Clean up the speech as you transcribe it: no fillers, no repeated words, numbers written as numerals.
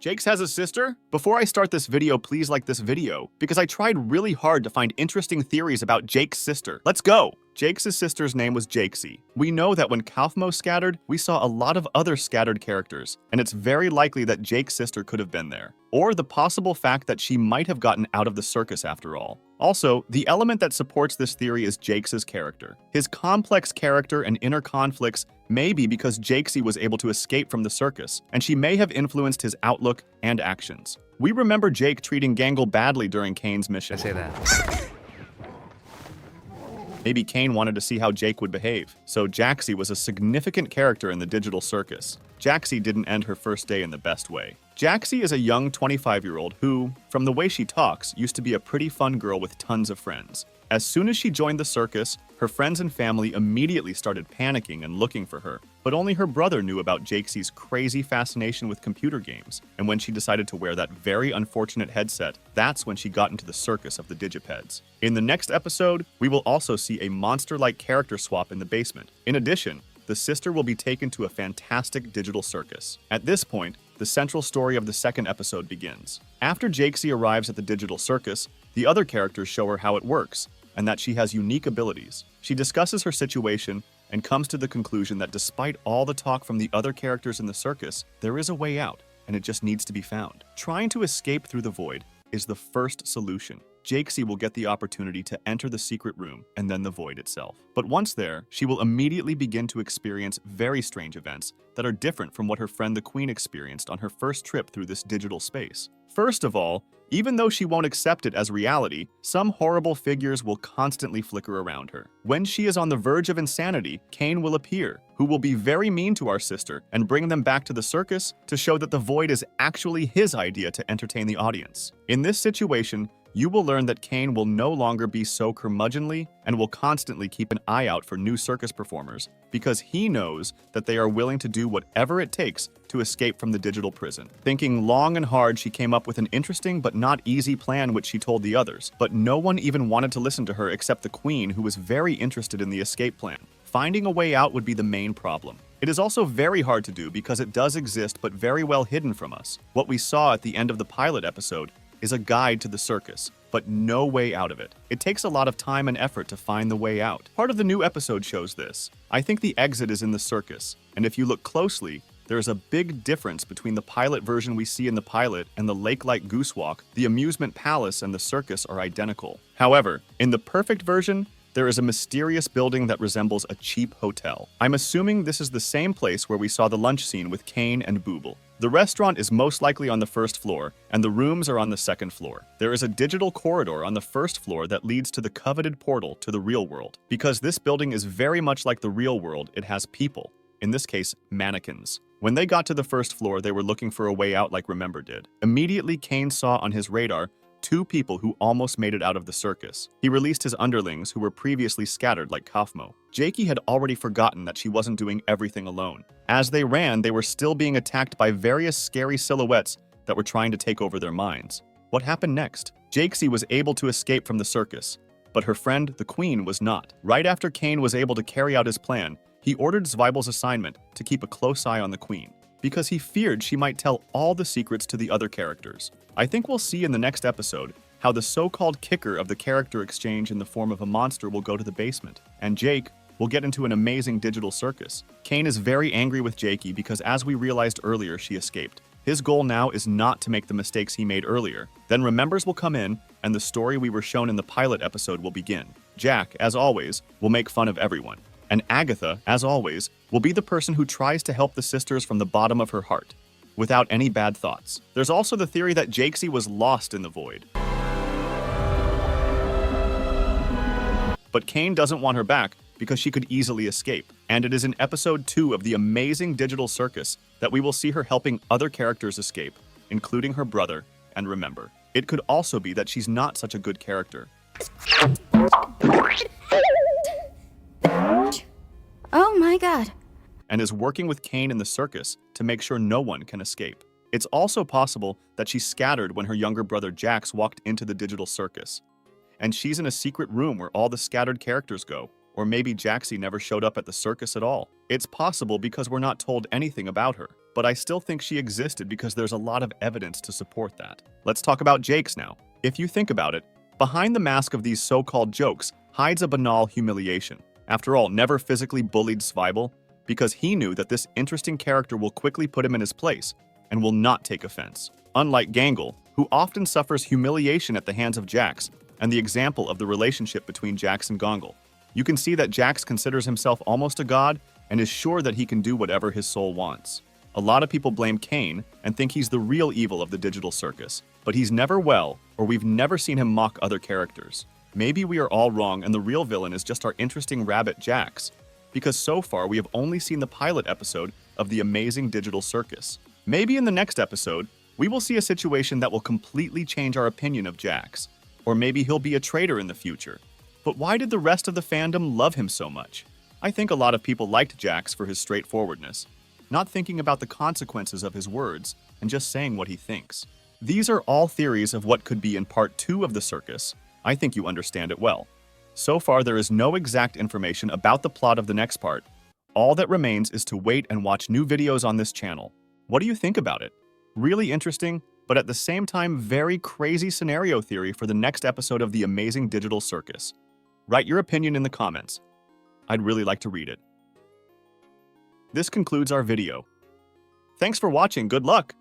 JAX'S has a sister? Before I start this video, please like this video, because I tried really hard to find interesting theories about JAX'S sister. Let's go! JAX'S sister's name was JAX'S. We know that when Kaufmo scattered, we saw a lot of other scattered characters, and it's very likely that JAX'S sister could have been there. Or the possible fact that she might have gotten out of the circus after all. Also, the element that supports this theory is JAX'S character. His complex character and inner conflicts may be because JAX'S was able to escape from the circus, and she may have influenced his outlook and actions. We remember Jake treating Gangle badly during Kane's mission. I say that. Maybe Kane wanted to see how Jake would behave, so JAX'S was a significant character in the digital circus. JAX'S didn't end her first day in the best way. JAX'S is a young 25-year-old who, from the way she talks, used to be a pretty fun girl with tons of friends. As soon as she joined the circus, her friends and family immediately started panicking and looking for her. But only her brother knew about JAX'S crazy fascination with computer games, and when she decided to wear that very unfortunate headset, that's when she got into the circus of the Digipeds. In the next episode, we will also see a monster-like character swap in the basement. In addition, the sister will be taken to a fantastic digital circus. At this point, the central story of the second episode begins. After JAX'S arrives at the digital circus, the other characters show her how it works, and that she has unique abilities. She discusses her situation and comes to the conclusion that despite all the talk from the other characters in the circus, there is a way out, and it just needs to be found. Trying to escape through the void is the first solution. JAX'S will get the opportunity to enter the secret room and then the void itself. But once there, she will immediately begin to experience very strange events that are different from what her friend the Queen experienced on her first trip through this digital space. First of all, even though she won't accept it as reality, some horrible figures will constantly flicker around her. When she is on the verge of insanity, Kane will appear, who will be very mean to our sister and bring them back to the circus to show that the void is actually his idea to entertain the audience. In this situation, you will learn that Kane will no longer be so curmudgeonly and will constantly keep an eye out for new circus performers because he knows that they are willing to do whatever it takes to escape from the digital prison. Thinking long and hard, she came up with an interesting but not easy plan which she told the others, but no one even wanted to listen to her except the Queen, who was very interested in the escape plan. Finding a way out would be the main problem. It is also very hard to do because it does exist but very well hidden from us. What we saw at the end of the pilot episode is a guide to the circus, but no way out of it. It takes a lot of time and effort to find the way out. Part of the new episode shows this. I think the exit is in the circus, and if you look closely, there is a big difference between the pilot version we see in the pilot and the lake-like goose walk. The amusement palace and the circus are identical. However, in the perfect version, there is a mysterious building that resembles a cheap hotel. I'm assuming this is the same place where we saw the lunch scene with Kane and Booble. The restaurant is most likely on the first floor, and the rooms are on the second floor. There is a digital corridor on the first floor that leads to the coveted portal to the real world. Because this building is very much like the real world, it has people. In this case, mannequins. When they got to the first floor, they were looking for a way out like Remember did. Immediately, Kane saw on his radar two people who almost made it out of the circus. He released his underlings who were previously scattered like Kaufmo. Jakey had already forgotten that she wasn't doing everything alone. As they ran, they were still being attacked by various scary silhouettes that were trying to take over their minds. What happened next? JAX'S was able to escape from the circus, but her friend, the Queen, was not. Right after Kane was able to carry out his plan, he ordered Zweibal's assignment to keep a close eye on the Queen, because he feared she might tell all the secrets to the other characters. I think we'll see in the next episode how the so-called kicker of the character exchange in the form of a monster will go to the basement, and Jake will get into an amazing digital circus. Kane is very angry with Jakey because, as we realized earlier, she escaped. His goal now is not to make the mistakes he made earlier. Then Remembers will come in, and the story we were shown in the pilot episode will begin. Jack, as always, will make fun of everyone. And Agatha, as always, will be the person who tries to help the sisters from the bottom of her heart, without any bad thoughts. There's also the theory that JAX'S was lost in the void. But Kane doesn't want her back because she could easily escape. And it is in episode 2 of the amazing digital circus that we will see her helping other characters escape, including her brother and Remember. It could also be that she's not such a good character. Oh my god. And is working with Kane in the circus to make sure no one can escape. It's also possible that she scattered when her younger brother JAX'S walked into the digital circus. And she's in a secret room where all the scattered characters go. Or maybe JAX'S never showed up at the circus at all. It's possible because we're not told anything about her. but I still think she existed because there's a lot of evidence to support that. Let's talk about JAX'S now. If you think about it, behind the mask of these so-called jokes hides a banal humiliation. After all, never physically bullied Svible because he knew that this interesting character will quickly put him in his place and will not take offense. Unlike Gangle, who often suffers humiliation at the hands of JAX'S, and the example of the relationship between JAX'S and Gangle. You can see that JAX'S considers himself almost a god and is sure that he can do whatever his soul wants. A lot of people blame Kane and think he's the real evil of the digital circus, but he's never well, or we've never seen him mock other characters. Maybe we are all wrong and the real villain is just our interesting rabbit JAX'S, because so far we have only seen the pilot episode of the amazing digital circus. Maybe in the next episode, we will see a situation that will completely change our opinion of JAX'S, or maybe he'll be a traitor in the future. But why did the rest of the fandom love him so much? I think a lot of people liked JAX'S for his straightforwardness, not thinking about the consequences of his words and just saying what he thinks. These are all theories of what could be in part 2 of the circus. I think you understand it well. So far, there is no exact information about the plot of the next part. All that remains is to wait and watch new videos on this channel. What do you think about it? Really interesting, but at the same time, very crazy scenario theory for the next episode of the amazing digital circus. Write your opinion in the comments. I'd really like to read it. This concludes our video. Thanks for watching. Good luck!